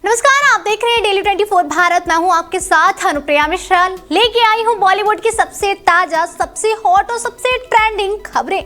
नमस्कार, आप देख रहे हैं डेली 24 भारत। मैं हूं आपके साथ अनुप्रिया मिश्रा। लेके आई हूं बॉलीवुड की सबसे ताजा, सबसे हॉट और सबसे ट्रेंडिंग खबरें।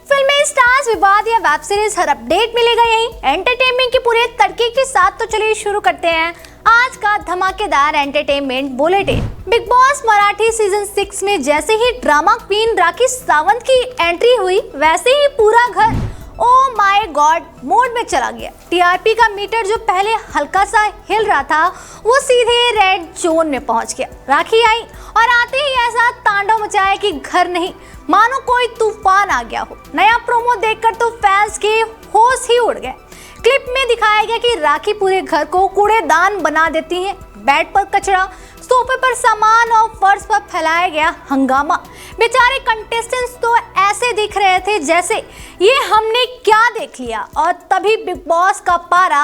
फिल्में, स्टार्स, विवाद या वेब सीरीज, हर अपडेट मिलेगा यहीं एंटरटेनमेंट के पूरे तड़के के साथ। तो चलिए शुरू करते हैं आज का धमाकेदार entertainment bulletin. Big boss Marathi season 6 में जैसे ही ड्रामा क्वीन राखी सावंत की एंट्री हुई, वैसे ही पूरा घर ओ माय गॉड मोड में चला गया। टीआरपी का मीटर जो पहले हल्का सा हिल रहा था, वो सीधे रेड जोन में पहुंच गया। राखी आई और आते ही ऐसा तांडव मचाया कि घर नहीं, मानो कोई तूफान आ गया हो। नया प्रोमो देखकर तो फैंस के होश ही उड़ गए। क्लिप में दिखाया गया कि राखी पूरे घर को कूड़ेदान बना देती हैं। बेड पर कचरा, सोफे पर सामान और फर्श पर फैलाया गया हंगामा। बेचारे कंटेस्टेंट्स तो ऐसे दिख रहे थे जैसे ये हमने क्या देख लिया। और तभी बिग बॉस का पारा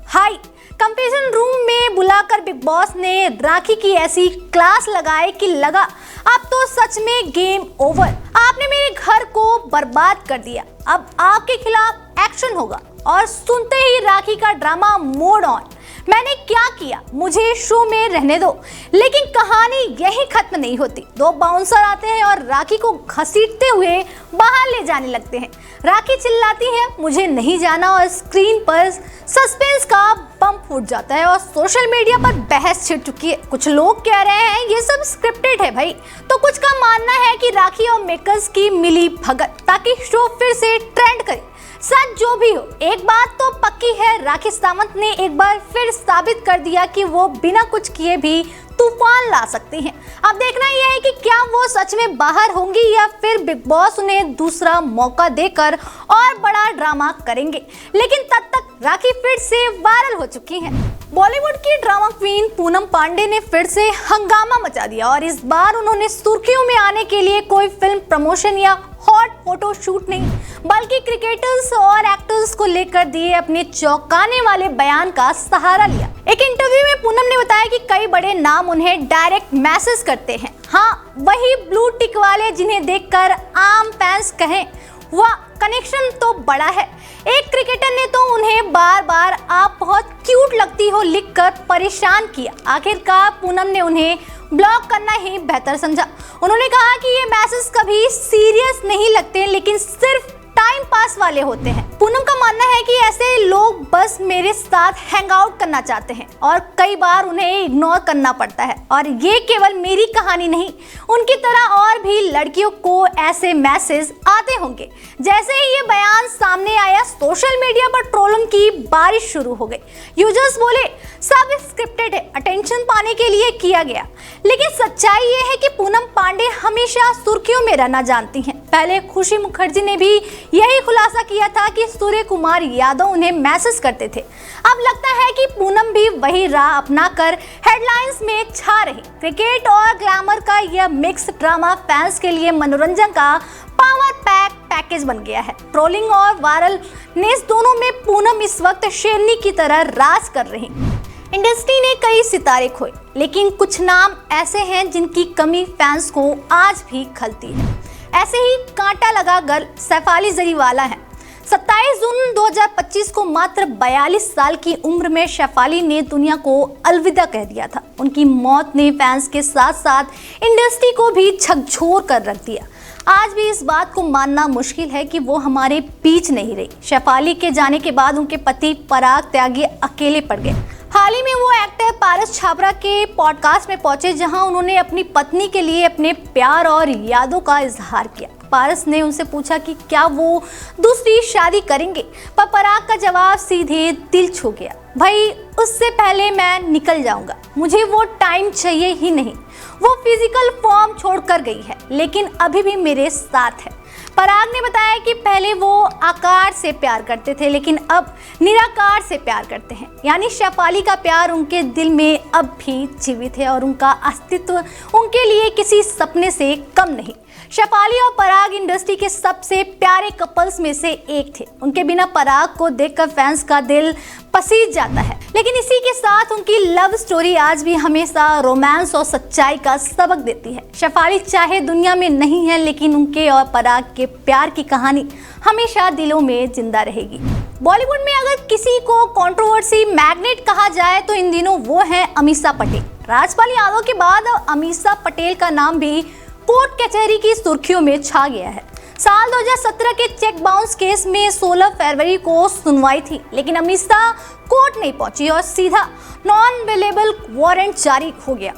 हाई। कंफेशन रूम में बुलाकर बिग बॉस ने राखी की ऐसी क्लास लगाई कि लगा अब तो सच में गेम ओवर। आपने मेरे घर को बर्बाद कर दिया, अब आपके खिलाफ एक्शन होगा। और सुनते ही राखी का ड्रामा मोड ऑन। मैंने क्या किया, मुझे शो में रहने दो। लेकिन कहानी यही खत्म नहीं होती। दो बाउंसर आते हैं और राखी को घसीटते हुए बाहर ले जाने लगते हैं। राखी चिल्लाती है मुझे नहीं जाना, और स्क्रीन पर सस्पेंस का बम फूट जाता है और सोशल मीडिया पर बहस छिड़ चुकी है। कुछ लोग कह रहे हैं ये सब स्क्रिप्टेड है भाई, तो कुछ का मानना है कि राखी और मेकर्स की मिली भगत ताकि शो फिर से ट्रेंड करे। सच जो भी हो, एक बात तो पक्की है, राखी सावंत ने एक बार फिर साबित कर दिया कि वो बिना कुछ किए भी तूफान ला सकती हैं। अब देखना यह है कि क्या वो सच में बाहर होंगी या फिर बिग बॉस उन्हें दूसरा मौका देकर और बड़ा ड्रामा करेंगे। लेकिन तब तक राखी फिर से वायरल हो चुकी हैं। बॉलीवुड की ड्रामा क्वीन पूनम पांडे ने फिर से हंगामा मचा दिया और इस बार उन्होंने सुर्खियों में आने के लिए कोई फिल्म प्रमोशन या हॉट फोटो शूट नहीं, बल्कि क्रिकेटर्स और एक्टर्स को लेकर दिए अपने चौंकाने वाले बयान का सहारा लिया। एक इंटरव्यू में पूनम ने बताया कि कई बड़े नाम उन्हें डायरेक्ट मैसेज करते हैं। हाँ, वही ब्लू टिक वाले जिन्हें देखकर आम फैंस कहें वाह कनेक्शन तो बड़ा है। एक क्रिकेटर ने तो उन्हें बार बार आप बहुत क्यूट लगती हो लिखकर परेशान किया। आखिरकार पूनम ने उन्हें ब्लॉक करना ही बेहतर समझा। उन्होंने कहा कि ये मैसेज कभी सीरियस नहीं लगते, लेकिन सिर्फ टाइम पास वाले होते हैं। पूनम का मानना है कि ऐसे लोग बस मेरे साथ हैंग आउट करना चाहते हैं और कई बार उन्हें इग्नोर करना पड़ता है। और ये केवल मेरी कहानी नहीं, उनकी तरह और भी लड़कियों को ऐसे मैसेज आते होंगे। जैसे ही ये बयान सामने आया, सोशल मीडिया पर ट्रोलिंग की बारिश शुरू हो गई। यूजर्स बोले सब स्क्रिप्टेड है, अटेंशन पाने के लिए किया गया। लेकिन सच्चाई ये है कि पूनम पांडे हमेशा सुर्खियों में रहना जानती हैं। पहले खुशी मुखर्जी ने भी यही खुलासा किया था कि सूर्य कुमार यादव उन्हें मैसेज करते थे। अब लगता है कि पूनम भी वही राह अपनाकर हेडलाइंस में छा रही। क्रिकेट और ग्लैमर का यह मिक्स ड्रामा फैंस के लिए मनोरंजन का पावर पैकेज बन गया है। ट्रोलिंग और वायरलनेस दोनों में पूनम इस वक्त शेरनी की तरह राज कर रही। इंडस्ट्री ने कई सितारे खोए, लेकिन कुछ नाम ऐसे हैं जिनकी कमी फैंस को आज भी खलती है। ऐसे ही कांटा लगा गर्ल सैफाली जरीवाला है। 27 जून 2025 को मात्र 42 साल की उम्र में शेफाली ने दुनिया को अलविदा कह दिया था। उनकी मौत ने फैंस के साथ साथ इंडस्ट्री को भी झकझोर कर रख दिया। आज भी इस बात को मानना मुश्किल है कि वो हमारे बीच नहीं रही। शेफाली के जाने के बाद उनके पति पराग त्यागी अकेले पड़ गए। हाल ही में वो एक्टर पारस छाबड़ा के पॉडकास्ट में पहुंचे, जहां उन्होंने अपनी पत्नी के लिए अपने प्यार और यादों का इजहार किया। पारस ने उनसे पूछा कि क्या वो दूसरी शादी करेंगे, पर पराग का जवाब सीधे दिल छू गया। भाई, उससे पहले मैं निकल जाऊंगा, मुझे वो टाइम चाहिए ही नहीं। वो फिजिकल फॉर्म छोड़कर गई है, लेकिन अभी भी मेरे साथ है। पराग ने बताया कि पहले वो आकार से प्यार करते थे, लेकिन अब निराकार से प्यार करते हैं। यानी शेफाली का प्यार उनके दिल में अब भी जीवित है और उनका अस्तित्व उनके लिए किसी सपने से कम नहीं। शेफाली और पराग इंडस्ट्री के सबसे प्यारे कपल्स में से एक थे। उनके बिना पराग को देखकर फैंस का दिल पसीज जाता है। लेकिन इसी के साथ उनकी लव स्टोरी आज भी हमेशा रोमांस और सच्चाई का सबक देती है। शेफाली चाहे दुनिया में नहीं है, लेकिन उनके और पराग के प्यार की कहानी हमेशा दिलों में जिंदा रहेगी। बॉलीवुड में अगर किसी को कंट्रोवर्सी मैग्नेट कहा जाए तो इन दिनों वो है अमीषा पटेल। राजपाल यादव के बाद अमीषा पटेल का नाम भी कोर्ट कचहरी की सुर्खियों में छा गया है। साल 2017 के चेक बाउंस केस में 16 फरवरी को सुनवाई थी, लेकिन अमीषा कोर्ट नहीं पहुंची और सीधा नॉन अवेलेबल वारंट जारी हो गया।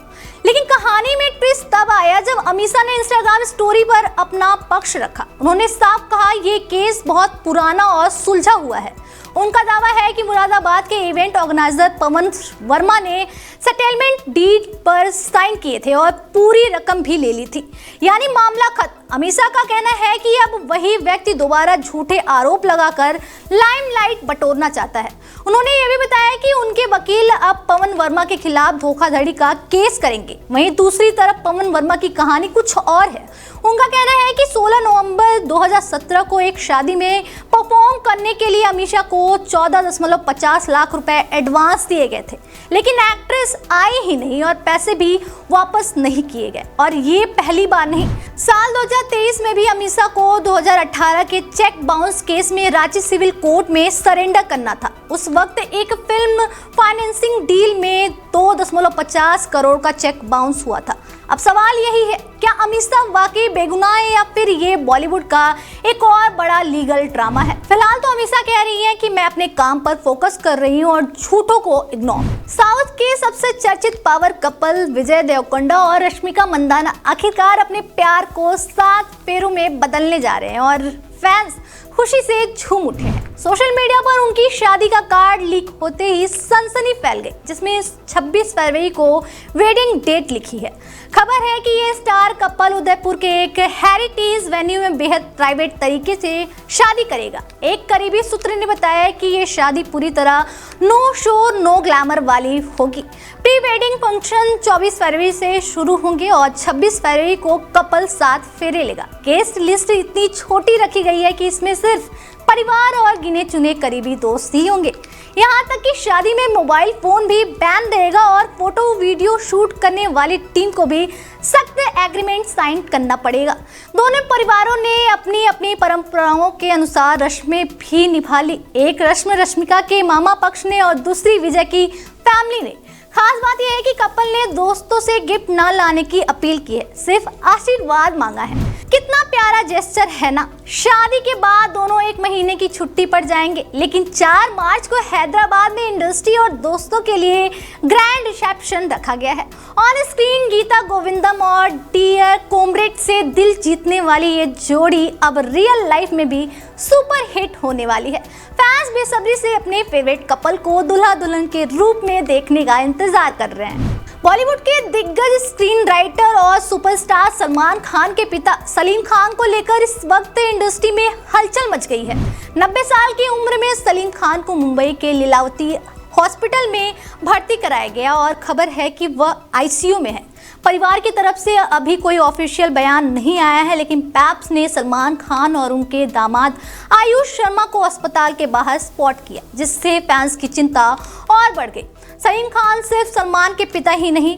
लेकिन कहानी में ट्विस्ट तब आया जब अमीषा ने इंस्टाग्राम स्टोरी पर अपना पक्ष रखा। उन्होंने साफ कहा ये केस बहुत पुराना और सुलझा हुआ है। उनका दावा है कि मुरादाबाद के इवेंट ऑर्गेनाइजर पवन वर्मा ने सेटलमेंट डीड पर साइन किए थे और पूरी रकम भी ले ली थी, यानी मामला खत्म। अमीषा का कहना है कि अब वही व्यक्ति दोबारा झूठे आरोप लगाकर लाइमलाइट बटोरना चाहता है। उन्होंने ये भी बताया कि उनके वकील अब पवन वर्मा के खिलाफ धोखाधड़ी का केस करेंगे। वहीं दूसरी तरफ पवन वर्मा की कहानी कुछ और है। उनका कहना है कि 16 नवंबर 2017 को एक शादी में परफॉर्म करने के लिए अमीषा को 14.50 लाख रुपए एडवांस दिए गए थे, लेकिन एक्ट्रेस आई ही नहीं और पैसे भी वापस नहीं किए गए। और ये पहली बार नहीं, साल 2023 में भी अमीषा को 2018 के चेक बाउंस केस में रांची सिविल कोर्ट में सरेंडर करना था। उस वक्त एक फिल्म फाइनेंसिंग डील में 2.50 करोड़ का चेक बाउंस हुआ था। अब सवाल यही है, क्या अमीषा वाकई बेगुनाह है या फिर ये बॉलीवुड का एक और बड़ा लीगल ड्रामा है? फिलहाल तो अमीषा कह रही है कि मैं अपने काम पर फोकस कर रही हूँ और झूठों को इग्नोर। साउथ के सबसे चर्चित पावर कपल विजय देवरकोंडा और रश्मिका मंदाना आखिरकार अपने प्यार को 7 फेरों में बदलने जा रहे हैं और फैंस खुशी से झूम उठे हैं। सोशल मीडिया पर उनकी शादी का कार्ड लीक होते ही सनसनी फैल गई, जिसमें 26 फरवरी को वेडिंग डेट लिखी है। खबर है कि ये स्टार कपल उदयपुर के एक हेरिटेज वेन्यू में बेहद प्राइवेट तरीके से शादी करेगा। एक करीबी सूत्र ने बताया कि ये शादी पूरी तरह नो शो नो ग्लैमर वाली होगी। प्री वेडिंग फंक्शन 24 फरवरी से शुरू होंगे और 26 फरवरी को कपल 7 फेरे लेगा। गेस्ट लिस्ट इतनी छोटी रखी गई है कि इसमें सिर्फ परिवार और गिने चुने करीबी दोस्त ही होंगे। यहाँ तक कि शादी में मोबाइल फोन भी बैन रहेगा और फोटो वीडियो शूट करने वाली टीम को भी सख्त एग्रीमेंट साइन करना पड़ेगा। दोनों परिवारों ने अपनी अपनी परंपराओं के अनुसार रस्में भी निभा ली। एक रस्म रश्मिका के मामा पक्ष ने और दूसरी विजय की फैमिली ने। खास बात यह है कि कपल ने दोस्तों से गिफ्ट ना लाने की अपील की है, सिर्फ आशीर्वाद मांगा है। कितना प्यारा जेस्चर है ना। शादी के बाद दोनों 1 महीने की छुट्टी पर जाएंगे, लेकिन 4 मार्च को हैदराबाद में इंडस्ट्री और दोस्तों के लिए ग्रैंड रिसेप्शन रखा गया है। ऑन स्क्रीन गीता गोविंदम और डियर कॉमरेड से दिल जीतने वाली ये जोड़ी अब रियल लाइफ में भी सुपर हिट होने वाली है। फैंस बेसब्री से अपने फेवरेट कपल को दुल्हा दुल्हन के रूप में देखने का इंतजार कर रहे हैं। बॉलीवुड के दिग्गज स्क्रीन राइटर और सुपरस्टार सलमान खान के पिता सलीम खान को लेकर इस वक्त इंडस्ट्री में हलचल मच गई है। 90 साल की उम्र में सलीम खान को मुंबई के लीलावती हॉस्पिटल में भर्ती कराया गया और खबर है कि वह आईसीयू में है। परिवार की तरफ से अभी कोई ऑफिशियल बयान नहीं आया है, लेकिन पैप्स ने सलमान खान और उनके दामाद आयुष शर्मा को अस्पताल के बाहर स्पॉट किया, जिससे फैंस की चिंता और बढ़ गई। सलीम खान सिर्फ सलमान के पिता ही नहीं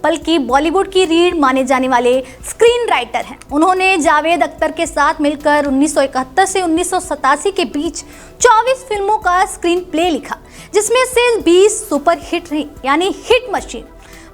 बल्कि बॉलीवुड की रीढ़ माने जाने वाले स्क्रीन राइटर हैं। उन्होंने जावेद अख्तर के साथ मिलकर 1971 से 1987 के बीच 24 फिल्मों का स्क्रीन प्ले लिखा, जिसमें से 20 सुपर हिट रही, यानी हिट मशीन।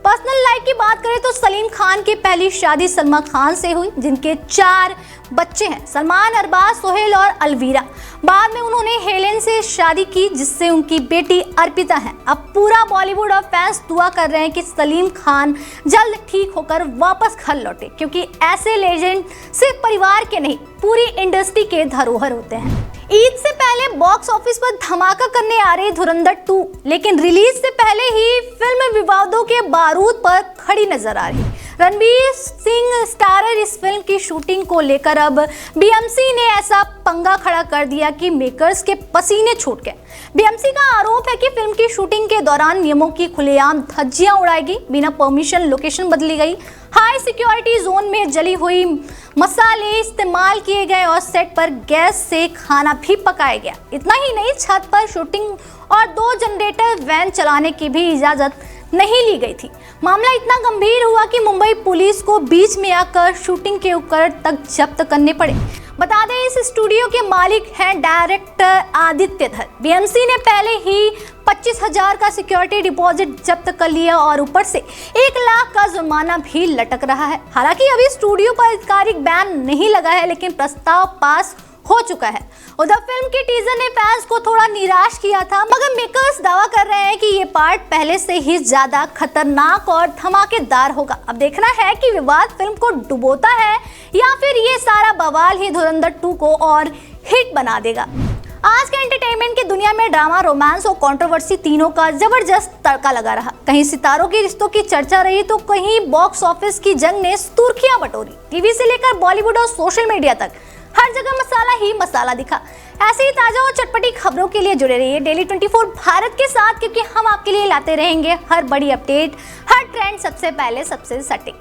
पर्सनल लाइफ की बात करें तो सलीम खान की पहली शादी सलमा खान से हुई, जिनके 4 बच्चे हैं, सलमान, अरबाज, सोहेल और अलवीरा। बाद में उन्होंने हेलेन से शादी की, जिससे उनकी बेटी अर्पिता है। अब पूरा बॉलीवुड और फैंस दुआ कर रहे हैं कि सलीम खान जल्द ठीक होकर वापस घर लौटे, क्योंकि ऐसे लेजेंड सिर्फ परिवार के नहीं पूरी इंडस्ट्री के धरोहर होते हैं। ईद से पहले बॉक्स ऑफिस पर धमाका करने आ रही धुरंधर 2, लेकिन रिलीज से पहले ही फिल्म विवादों के बारूद पर खड़ी नजर आ रही। रणवीर सिंह स्टारर इस फिल्म की शूटिंग को लेकर अब बीएमसी ने ऐसा पंगा खड़ा कर दिया कि मेकर्स के पसीने छूट गए। बीएमसी का आरोप है कि फिल्म की शूटिंग के दौरान नियमों की खुलेआम धज्जियां उड़ाई गई, बिना परमिशन लोकेशन बदली गई, हाई सिक्योरिटी जोन में जली हुई मसाले इस्तेमाल किए गए और सेट पर गैस से खाना भी पकाया गया। इतना ही नहीं, छत पर शूटिंग और 2 जनरेटर वैन चलाने की भी इजाजत नहीं ली गई थी। मामला इतना गंभीर हुआ कि मुंबई पुलिस को बीच में आकर शूटिंग के उपकरण तक जब्त करने पड़े। बता दें इस स्टूडियो के मालिक हैं डायरेक्टर आदित्य धर। बीएमसी ने पहले ही 25,000 का सिक्योरिटी डिपॉजिट जब्त कर लिया और ऊपर से 1 लाख का जुर्माना भी लटक रहा है। हालांकि अभी स्टूडियो पर आधिकारिक बैन नहीं लगा है, लेकिन प्रस्ताव पास हो चुका है। उधर फिल्म के टीजर ने फैंस को थोड़ा निराश किया था, मगर मेकर्स दावा कर रहे हैं कि ये पार्ट पहले से ही ज्यादा खतरनाक और धमाकेदार होगा। अब देखना है कि विवाद फिल्म को डुबोता है या फिर ये सारा बवाल ही धुरंधर 2 को और हिट बना देगा। आज के एंटरटेनमेंट की दुनिया में ड्रामा, रोमांस और कंट्रोवर्सी तीनों का जबरदस्त तड़का लगा रहा। कहीं सितारों के रिश्तों की चर्चा रही तो कहीं बॉक्स ऑफिस की जंग ने सुर्खियां बटोरी। टीवी से लेकर बॉलीवुड और सोशल मीडिया तक हर जगह मसाला ही मसाला दिखा। ऐसे ही ताजा और चटपटी खबरों के लिए जुड़े रहिए डेली 24 भारत के साथ, क्योंकि हम आपके लिए लाते रहेंगे हर बड़ी अपडेट, हर ट्रेंड सबसे पहले, सबसे सटीक।